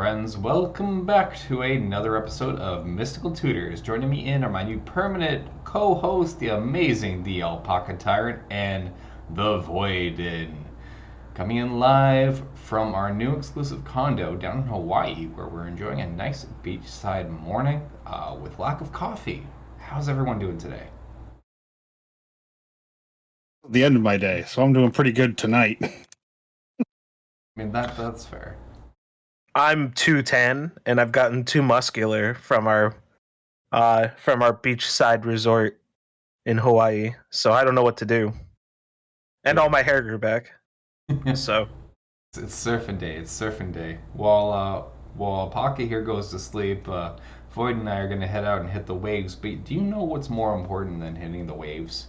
Friends, welcome back to another episode of Mystical Tutors. Joining me in are my new permanent co-host, the amazing The Alpaca Tyrant, and the Voidin. Coming in live from our new exclusive condo down in Hawaii, where we're enjoying a nice beachside morning with lack of coffee. How's everyone doing today? The end of my day, so I'm doing pretty good tonight. I mean, that's fair. I'm too tan and I've gotten too muscular from our beachside resort in Hawaii. So I don't know what to do. And all my hair grew back. So It's surfing day. It's surfing day. While Pocket here goes to sleep, Void and I are gonna head out and hit the waves. But do you know what's more important than hitting the waves?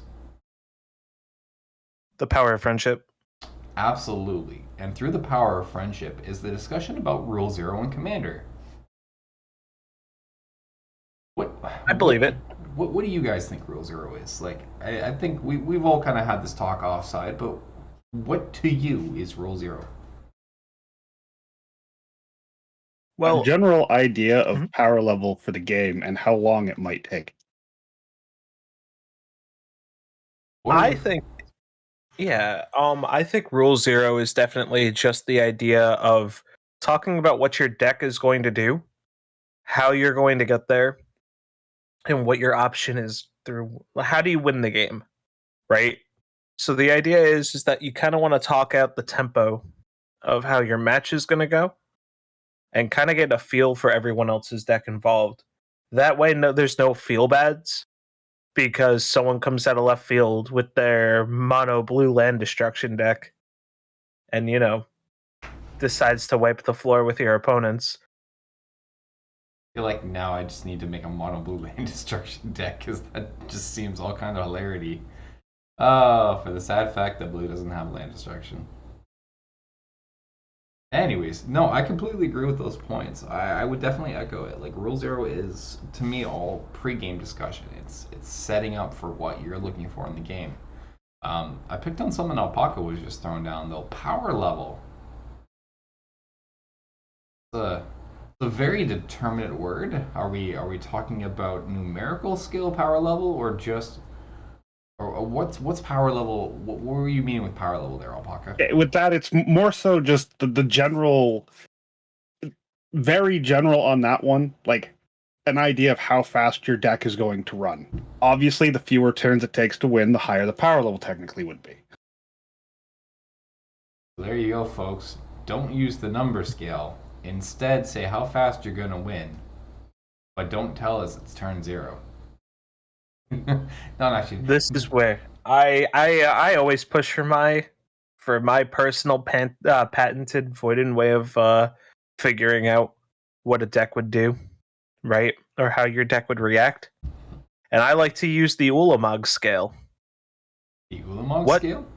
the power of friendship. Absolutely. And through the power of friendship is the discussion about Rule Zero and Commander. What I believe it. What do you guys think Rule Zero is? Like, I think we've all kind of had this talk offside, but what to you is Rule Zero? A Well, general idea of Mhm. power level for the game and how long it might take. What are I your- think I think Rule Zero is definitely just the idea of talking about what your deck is going to do, how you're going to get there, and what your option is through how do you win the game, right? So the idea is that you kind of want to talk out the tempo of how your match is going to go and kind of get a feel for everyone else's deck involved. That way, there's no feel bads because someone comes out of left field with their mono blue land destruction deck and, decides to wipe the floor with your opponents. I feel like now I just need to make a mono blue land destruction deck because that just seems all kind of hilarity. For the sad fact that blue doesn't have land destruction. Anyways, no, I completely agree with those points. I would definitely echo it. Like Rule Zero is to me all pre-game discussion. It's setting up for what you're looking for in the game. I picked on something Alpaca was just throwing down though. Power level. It's a very determinate word. Are we talking about numerical skill power level or just or what's power level? What were you meaning with power level there, Alpaca? With that, it's more so just the general, very general on that one, like an idea of how fast your deck is going to run. Obviously, the fewer turns it takes to win, the higher the power level technically would be. There you go, folks. Don't use the number scale. Instead, say how fast you're gonna win, but don't tell us it's turn zero. Not actually. This is where I always push for my personal patented Voidin way of figuring out what a deck would do, right? Or how your deck would react. And I like to use the Ulamog scale. The Ulamog What- scale.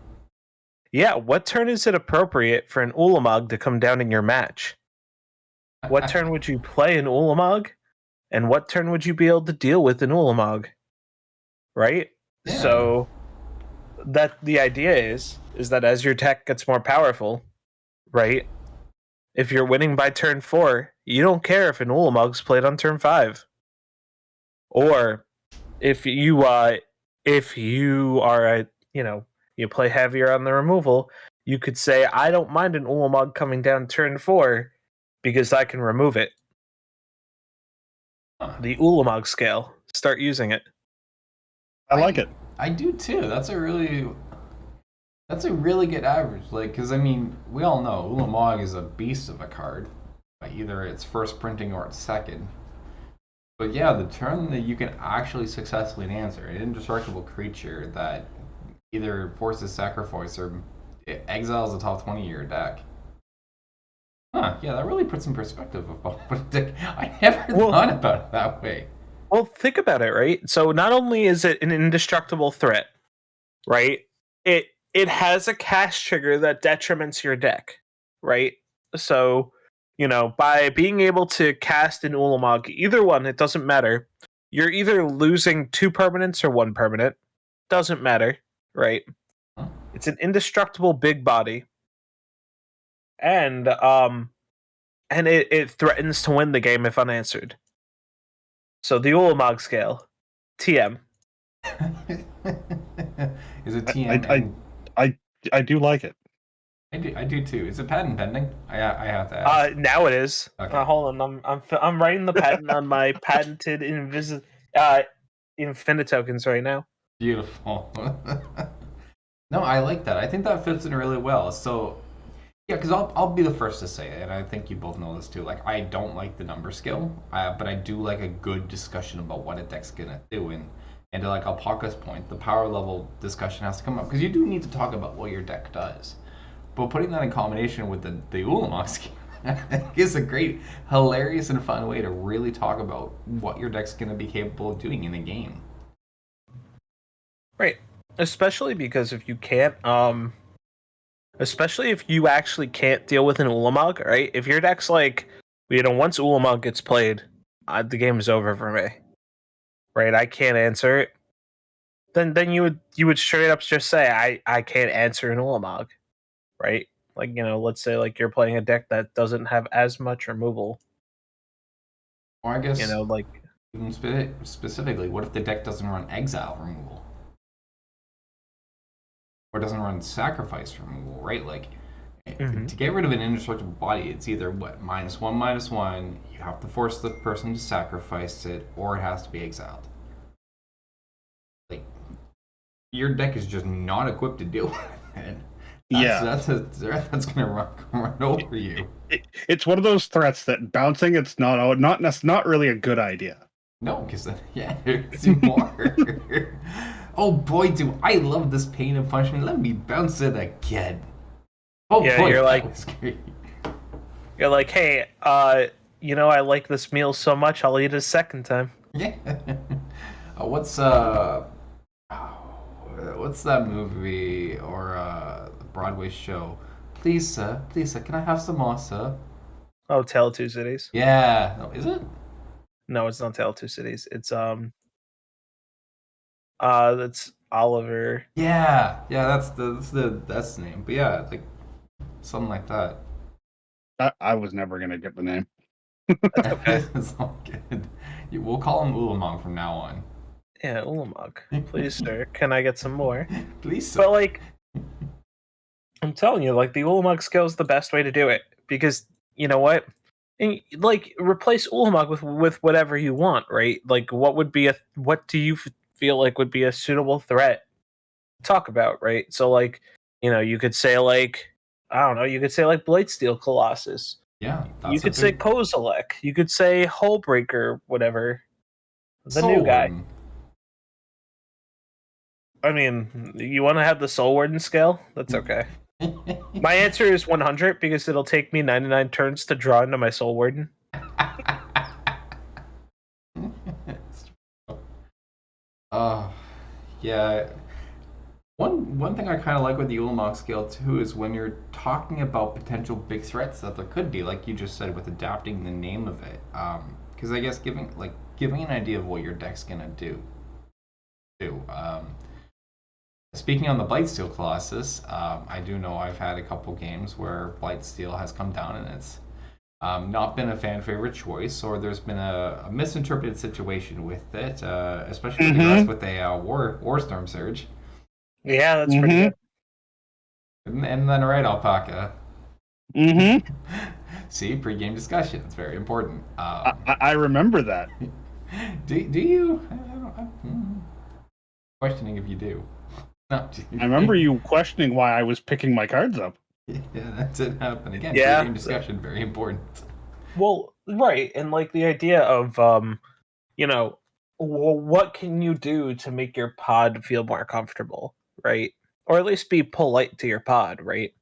Yeah, what turn is it appropriate for an Ulamog to come down in your match? What turn would you play an Ulamog? And what turn would you be able to deal with an Ulamog? Right? Yeah. So that the idea is that as your deck gets more powerful, right? If you're winning by turn 4, you don't care if an Ulamog's played on turn 5. Or if you are you play heavier on the removal, you could say I don't mind an Ulamog coming down turn 4 because I can remove it. The Ulamog scale. Start using it. I like it. I do too. That's a really good average. Like, because I mean, we all know Ulamog is a beast of a card. Either it's first printing or it's second. But yeah, the turn that you can actually successfully answer an indestructible creature that either forces sacrifice or exiles the top 20 of your deck. Huh, yeah, that really puts in perspective of what a deck. I never thought about it that way. Well, think about it, right? So not only is it an indestructible threat, right? It has a cast trigger that detriments your deck, right? So, by being able to cast an Ulamog, either one, it doesn't matter. You're either losing 2 permanents or 1 permanent. Doesn't matter, right? It's an indestructible big body. And and it threatens to win the game if unanswered. So the Ulamog scale, TM. Is it I TM I and I do like it. I do too. Is it patent pending? I have to ask. Now it is. Okay. Hold on, I'm writing the patent on my patented Infinite tokens right now. Beautiful. No, I like that. I think that fits in really well. So, yeah, because I'll be the first to say it, and I think you both know this too. Like, I don't like the number skill, but I do like a good discussion about what a deck's gonna do. And to like Alpaca's point, the power level discussion has to come up because you do need to talk about what your deck does. But putting that in combination with the Ulamog skill, I think is a great, hilarious, and fun way to really talk about what your deck's gonna be capable of doing in a game. Right. Especially because if you can't, especially if you actually can't deal with an Ulamog, right? If your deck's like, once Ulamog gets played, the game is over for me. Right? I can't answer it. Then you would straight up just say, I can't answer an Ulamog. Right? Like, let's say like you're playing a deck that doesn't have as much removal. Or I guess Like even specifically, what if the deck doesn't run exile removal? Or doesn't run sacrifice removal, right? Like, to get rid of an indestructible body, it's either what, -1/-1, you have to force the person to sacrifice it, or it has to be exiled. Like, your deck is just not equipped to deal with it. That's a threat that's gonna run over you. It's one of those threats that bouncing it's not really a good idea. No, because then it's more. Oh boy, do I love this pain and punishment. Let me bounce it again. Oh yeah, boy, you're that like, was great. You're like, hey, I like this meal so much, I'll eat it a second time. Yeah. What's that movie or Broadway show? Please, sir, can I have some more, sir? Oh, Tale of Two Cities. Yeah. No, is it? No, it's not Tale of Two Cities. It's that's Oliver. Yeah. Yeah, that's the name. But yeah, like something like that. I was never gonna get the name. That's okay. It's all good. We'll call him Ulamog from now on. Yeah, Ulamog. Please, sir, can I get some more? Please, sir. But like, I'm telling you, like the Ulamog skill is the best way to do it because you know what? And, like replace Ulamog with whatever you want, right? Like, what do you feel like would be a suitable threat to talk about, right? So like, you could say like, I don't know, you could say like Blightsteel Colossus. Yeah, You could say Kozilek. You could say Hullbreaker, whatever. The new guy. Warden. I mean, you want to have the Soul Warden scale? That's okay. My answer is 100 because it'll take me 99 turns to draw into my Soul Warden. Yeah. One thing I kind of like with the Ulamog scale too is when you're talking about potential big threats that there could be, like you just said, with adapting the name of it. Because I guess giving an idea of what your deck's gonna do. Speaking on the Blightsteel Colossus, I do know I've had a couple games where Blightsteel has come down and it's not been a fan favorite choice, or there's been a misinterpreted situation with it, especially with a War Storm Surge. Yeah, that's pretty good. And then right, Alpaca. See, pre-game discussion. It's very important. I remember that. Do you? Questioning if you do. No, I remember you questioning why I was picking my cards up. Yeah, that did happen. Again, Yeah. pre-game discussion, very important. Well, right, and like the idea of what can you do to make your pod feel more comfortable, right? Or at least be polite to your pod, right?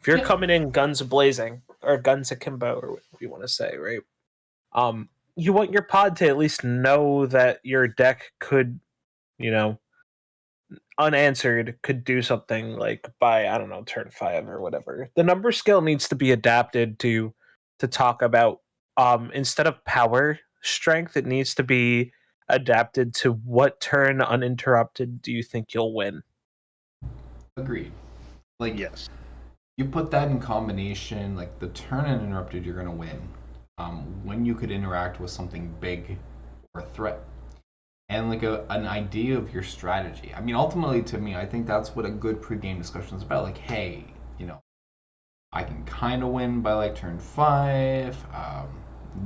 If you're coming in guns blazing or guns akimbo or whatever you want to say, right? You want your pod to at least know that your deck could, unanswered could do something like by, I don't know, turn 5 or whatever. The number scale needs to be adapted to talk about instead of power strength, it needs to be adapted to what turn uninterrupted do you think you'll win. Agreed. Like, yes. You put that in combination, like the turn uninterrupted, you're gonna win. When you could interact with something big or a threat, and like an idea of your strategy. I mean, ultimately, to me, I think that's what a good pregame discussion is about. Like, hey, I can kind of win by like turn 5.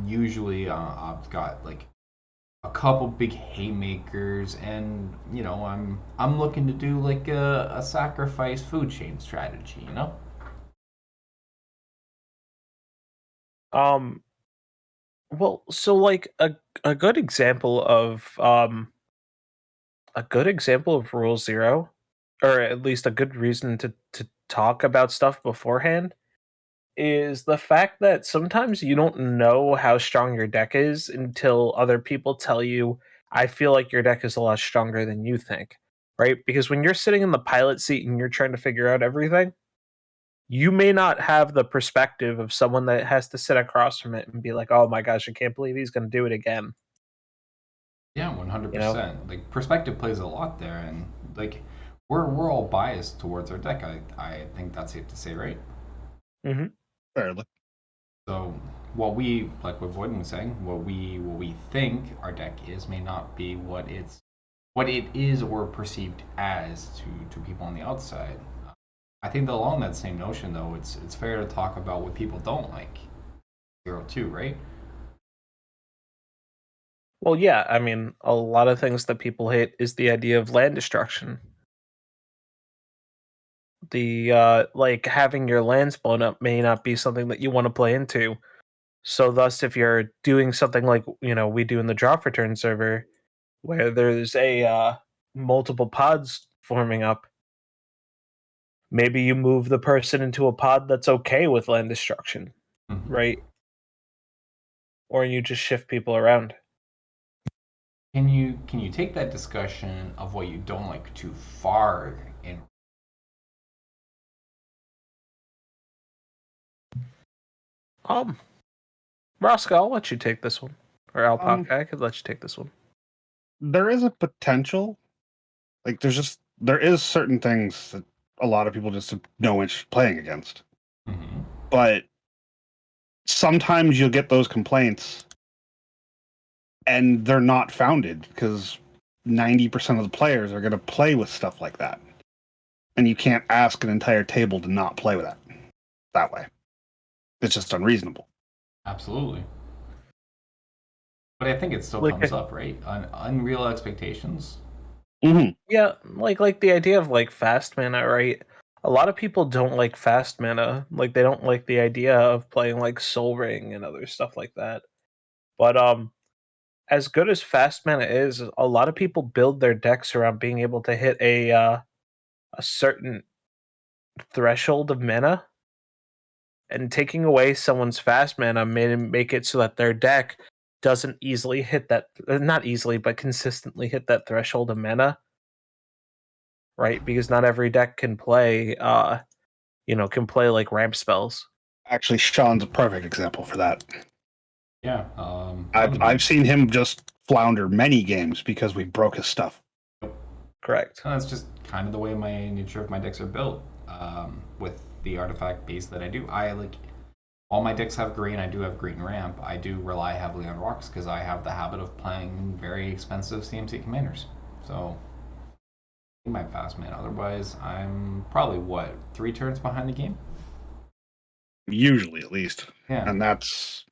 Usually, I've got like a couple big haymakers, and I'm looking to do like a sacrifice food chain strategy. Um, well, so like a good example of Rule Zero, or at least a good reason to talk about stuff beforehand, is the fact that sometimes you don't know how strong your deck is until other people tell you, I feel like your deck is a lot stronger than you think. Right? Because when you're sitting in the pilot seat and you're trying to figure out everything, you may not have the perspective of someone that has to sit across from it and be like, oh my gosh, I can't believe he's going to do it again. Yeah, You know? 100%. Like perspective plays a lot there, and like we're all biased towards our deck. I think that's safe to say, right? Mm-hmm. Fairly. So what Voiden was saying, what we think our deck is may not be what it is or perceived as to people on the outside. I think that along that same notion though, it's fair to talk about what people don't like. 0-2, right? Well, yeah, I mean, a lot of things that people hate is the idea of land destruction. The like having your lands blown up may not be something that you want to play into. So thus, if you're doing something like we do in the drop return server, where there's a multiple pods forming up, maybe you move the person into a pod that's okay with land destruction, Mm-hmm. right? Or you just shift people around. Can you take that discussion of what you don't like too far in? Roscoe, I'll let you take this one, or Alpaca, Um, I could let you take this one. there is a potential. Like, there is certain things that a lot of people just have no interest playing against. Mm-hmm. But sometimes you'll get those complaints, and they're not founded because 90% of the players are going to play with stuff like that, and you can't ask an entire table to not play with that way. It's just unreasonable. Absolutely. But I think it still Like, comes up, right? Unreal expectations. Mm-hmm. yeah, like the idea of like fast mana, right? A lot of people don't like fast mana. Like they don't like the idea of playing like Soul Ring and other stuff like that. But as good as fast mana is, a lot of people build their decks around being able to hit a certain threshold of mana, and taking away someone's fast mana may make it so that their deck doesn't easily hit that, not easily, but consistently hit that threshold of mana, right? Because not every deck can play like ramp spells. Actually, Sean's a perfect example for that. Yeah. I've seen him just flounder many games because we broke his stuff. Correct. That's just kind of the way my nature of my decks are built. With the artifact base that I do, I like all my decks have green. I do have green ramp. I do rely heavily on rocks because I have the habit of playing very expensive CMC commanders. So I think my fast man. Otherwise, I'm probably 3 turns behind the game. Usually, at least. Yeah. And that's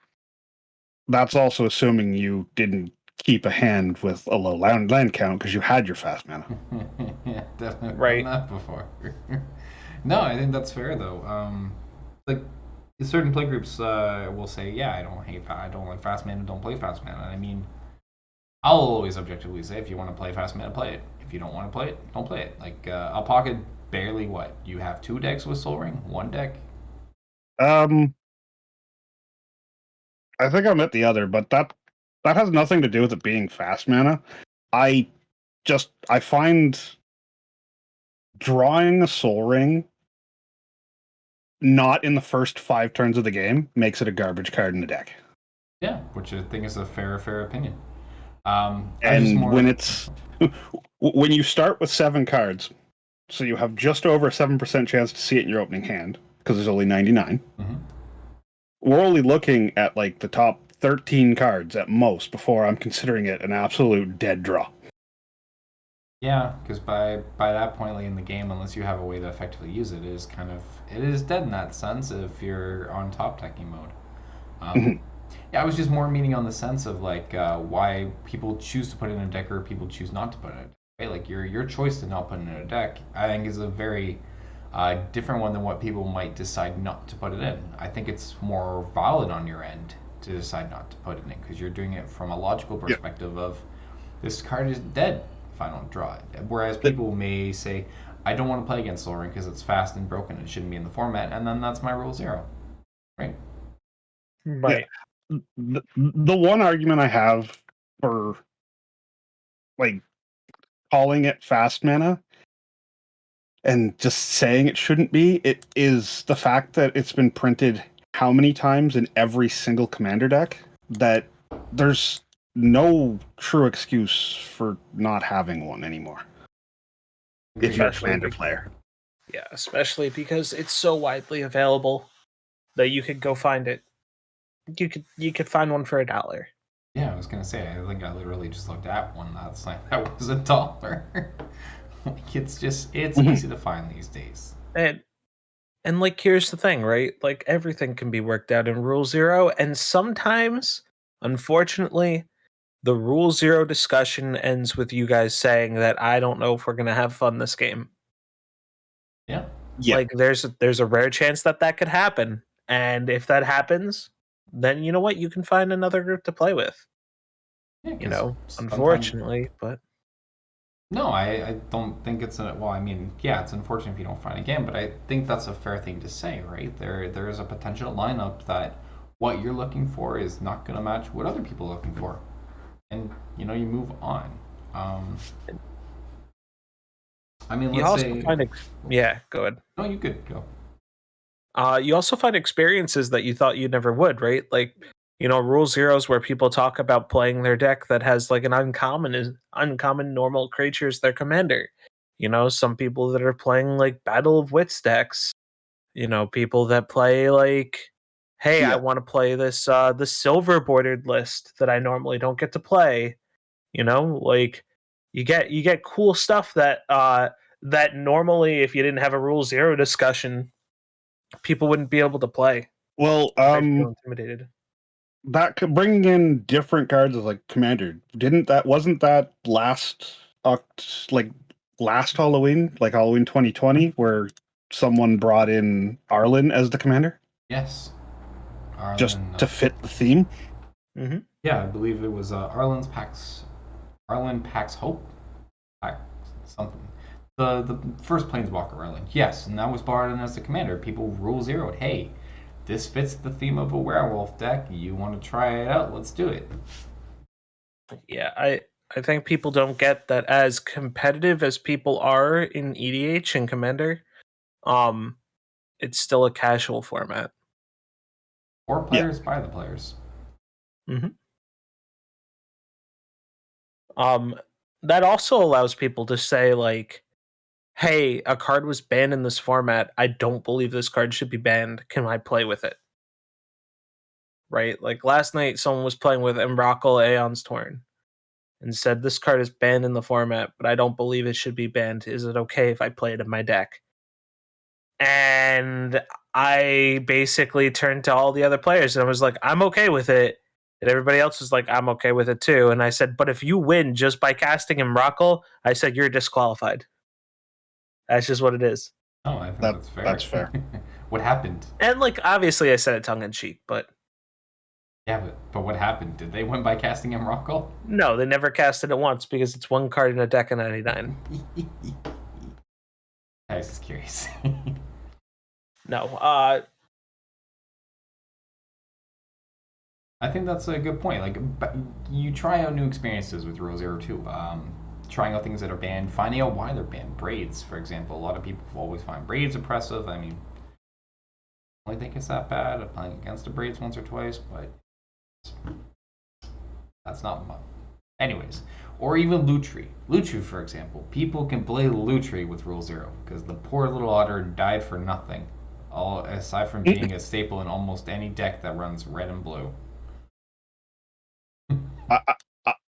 also assuming you didn't keep a hand with a low land count because you had your fast mana. Yeah, definitely done Right. that before. No, I think that's fair though. Like certain playgroups will say, yeah, I don't like fast mana, don't play fast mana. I mean, I'll always objectively say, if you want to play fast mana, play it. If you don't want to play it, don't play it. Like Alpaca, barely what? You have 2 decks with Soul Ring, 1 deck. Um, I think I'm at the other, but that has nothing to do with it being fast mana. I find drawing a soul ring not in the first 5 turns of the game makes it a garbage card in the deck. Yeah, which I think is a fair opinion. I was just And more. when you start with 7 cards, so you have just over a 7% chance to see it in your opening hand, because there's only 99. Mm-hmm. We're only looking at like the top 13 cards at most before I'm considering it an absolute dead draw. Yeah, because by that point, like in the game, unless you have a way to effectively use it, it is dead in that sense if you're on top decking mode. Um, Mhm. yeah, I was just more meaning on the sense of like why people choose to put it in a deck or people choose not to put it in a deck. Right? Like your choice to not put it in a deck, I think, is a very different one than what people might decide not to put it in. I think it's more valid on your end to decide not to put it in because you're doing it from a logical Yeah. perspective of this card is dead if I don't draw it. Whereas But- people may say, I don't want to play against Soul Ring because it's fast and broken. It shouldn't be in the format, and then that's my rule 0, right? Right. the one argument I have for like calling it fast mana and just saying it shouldn't be, it is the fact that it's been printed how many times in every single commander deck that there's no true excuse for not having one anymore if you're a Especially commander be- player. Yeah, especially because it's so widely available that you could go find it. You could find one for $1. Yeah, I was gonna say. I think I literally just looked at one that's like that was $1. Like it's Mhm. easy to find these days. And like here's the thing, right? Like everything can be worked out in Rule 0, and sometimes, unfortunately, the Rule 0 discussion ends with you guys saying that I don't know if we're gonna have fun this game. Yeah. Yeah. Like there's a rare chance that that could happen, and if that happens, then you know what? You can find another group to play with. Yeah, You 'cause know, sometimes unfortunately, but no, I don't think it's a well. I mean, yeah, it's unfortunate if you don't find a game, but I think that's a fair thing to say, right? There is a potential lineup that what you're looking for is not going to match what other people are looking for, and you move on. Um, I mean, you let's also say find yeah, go ahead. no, you could go. You also find experiences that you thought you never would, right? Like, Rule Zeros where people talk about playing their deck that has like an uncommon normal creature as their commander. Some people that are playing like Battle of Wits decks. People that play like, hey, I Yeah. want to play the silver bordered list that I normally don't get to play. Like you get cool stuff that normally if you didn't have a Rule 0 discussion people wouldn't be able to play. Well, They feel intimidated. bringing in different cards as like commander, wasn't that last Halloween, like Halloween 2020, where someone brought in Arlen as the commander Yes, just Arlen. to fit the theme? Mm-hmm. Yeah, I believe it was Arlen Pax Hope, Pax something. The first Planeswalker Arlen. Yes, and that was brought in as the commander. People Rule 0'd. Hey, this fits the theme of a werewolf deck. You want to try it out? Let's do it. Yeah, I think people don't get that as competitive as people are in EDH and Commander, it's still a casual format. For players, by the players. Mm-hmm. That also allows people to say like, hey, a card was banned in this format. I don't believe this card should be banned. Can I play with it? Right? Like last night, someone was playing with Emrakul Aeon's Torn and said, this card is banned in the format, but I don't believe it should be banned. Is it okay if I play it in my deck? And I basically turned to all the other players and I was like, I'm okay with it. And everybody else was like, I'm okay with it too. And I said, but if you win just by casting Emrakul, I said, you're disqualified. That's just what it is. Oh, I think That- that's fair. that's fair. What happened? And like, obviously I said it tongue in cheek, but Yeah, but what happened? Did they win by casting Emrakul? no, they never casted it once because it's one card in a deck of 99. I was just curious. No, I think that's a good point. Like, you try out new experiences with Rule 0 too. Trying out things that are banned, finding out why they're banned. Braids, for example. A lot of people always find braids oppressive. I mean, I don't think it's that bad. I'm playing against the braids once or twice, but that's not much. Anyways, or even Lutri. Lutri, for example. People can play Lutri with Rule 0 because the poor little otter died for nothing. all aside from being a staple in almost any deck that runs red and blue.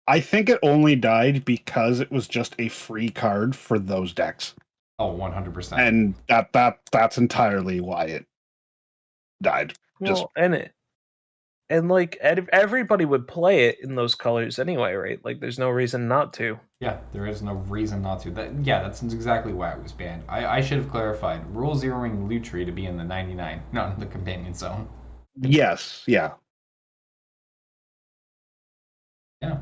I think it only died because it was just a free card for those decks. Oh, 100%. And that's entirely why it died. Well, and like everybody would play it in those colors anyway, right? Like there's no reason not to. Yeah, there is no reason not to. That's exactly why it was banned. I should have clarified. Rule zeroing Lutri to be in the 99, not in the companion zone. Yes, yeah. Yeah.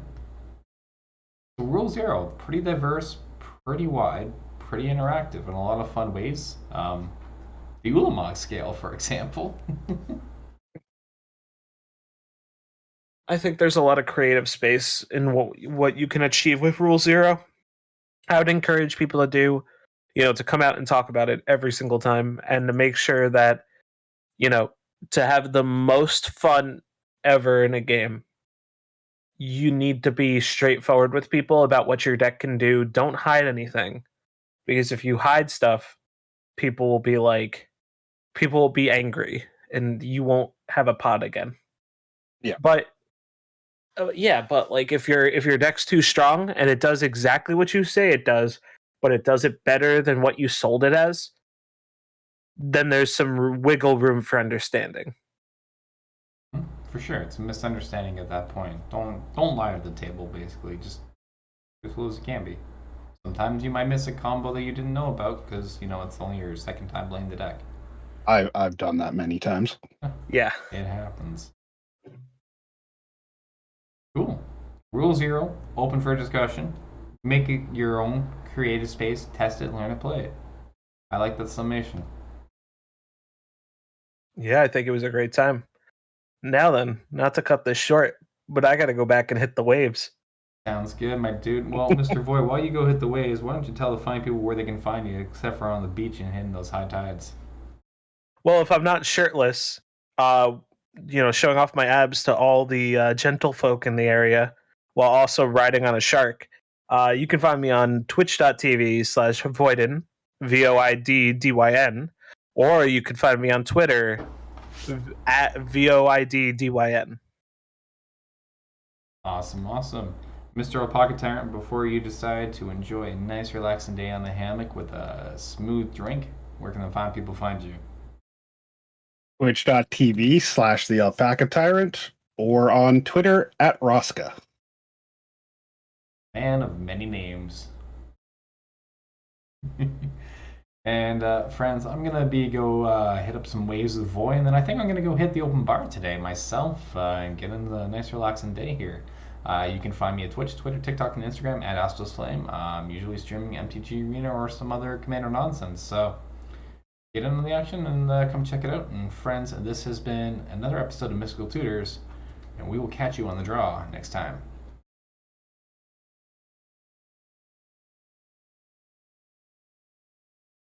So Rule Zero, pretty diverse, pretty wide, pretty interactive in a lot of fun ways. The Ulamog scale, for example. I think there's a lot of creative space in what you can achieve with Rule Zero. I would encourage people to do, to come out and talk about it every single time and to make sure that, to have the most fun ever in a game, you need to be straightforward with people about what your deck can do. Don't hide anything. Because if you hide stuff, people will be angry and you won't have a pod again. Yeah. But like if your deck's too strong and it does exactly what you say it does, but it does it better than what you sold it as, then there's some wiggle room for understanding. For sure, it's a misunderstanding at that point. Don't lie at the table, basically. Just as well as it can be. Sometimes you might miss a combo that you didn't know about because it's only your second time playing the deck. I've done that many times. Yeah, it happens. Cool. Rule Zero, open for discussion. Make it your own creative space. Test it, learn to play it. I like that summation. Yeah, I think it was a great time. Now then, not to cut this short, but I got to go back and hit the waves. Sounds good, my dude. Well, Mr. Void, while you go hit the waves, why don't you tell the fine people where they can find you, except for on the beach and hitting those high tides? Well, if I'm not shirtless, showing off my abs to all the gentlefolk in the area while also riding on a shark, you can find me on twitch.tv/Voidin, VOIDDYN, or you can find me on Twitter at VOIDDYN. Awesome. Mr. Alpaca Tyrant, before you decide to enjoy a nice relaxing day on the hammock with a smooth drink, where can the fine people find you? Twitch.tv/the Alpaca Tyrant or on Twitter at Rosca. Man of many names. And friends, I'm gonna go hit up some waves with Voy, and then I think I'm gonna go hit the open bar today myself and get into the nice relaxing day here. You can find me at Twitch, Twitter, TikTok, and Instagram at AstrosFlame. I'm usually streaming MTG Arena or some other Commander nonsense. So get into the action and come check it out. And friends, this has been another episode of Mystical Tutors, and we will catch you on the draw next time.